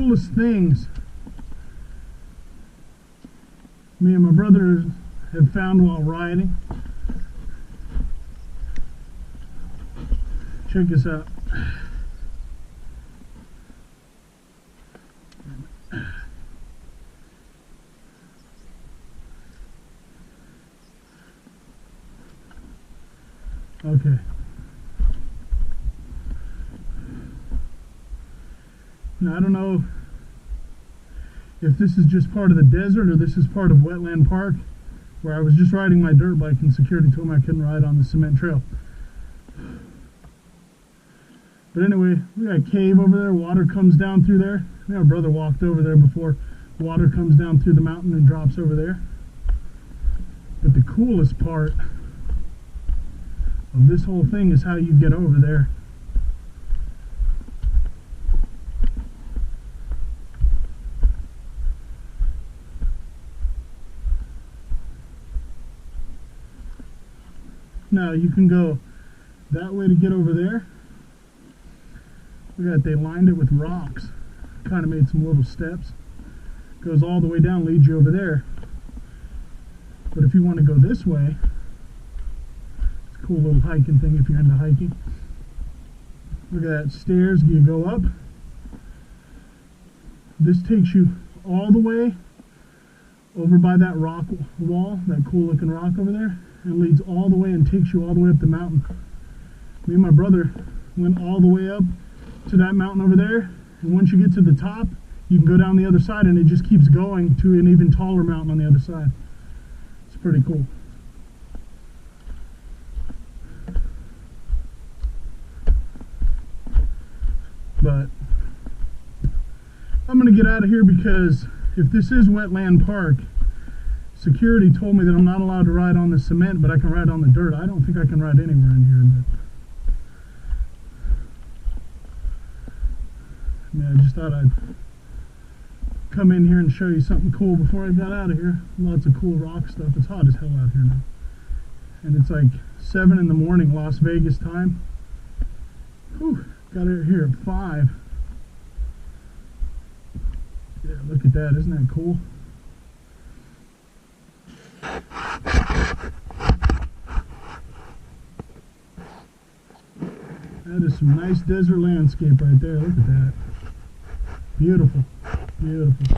coolest things me and my brother have found while riding. Check this out. Okay. Now I don't know if this is just part of the desert or this is part of Wetland Park, where I was just riding my dirt bike and security told me I couldn't ride on the cement trail. But anyway, we got a cave over there. Water comes down through there. My brother walked over there before. Water comes down through the mountain and drops over there. But the coolest part of this whole thing is how you get over there. Now you can go that way to get over there. Look at that, they lined it with rocks. Kind of made some little steps. Goes all the way down, leads you over there. But if you want to go this way, it's a cool little hiking thing if you're into hiking. Look at that, stairs, you go up. This takes you all the way over by that rock wall, that cool looking rock over there, and leads all the way and takes you all the way up the mountain. Me and my brother went all the way up to that mountain over there, and once you get to the top, you can go down the other side and it just keeps going to an even taller mountain on the other side. It's pretty cool. But I'm going to get out of here because if this is Wetland Park, security told me that I'm not allowed to ride on the cement, but I can ride on the dirt. I don't think I can ride anywhere in here. But yeah, I just thought I'd come in here and show you something cool before I got out of here. Lots of cool rock stuff. It's hot as hell out here now. And it's like 7 in the morning Las Vegas time. Whew, got it here at 5. Yeah, look at that. Isn't that cool? That is some nice desert landscape right there. Look at that. Beautiful. Beautiful.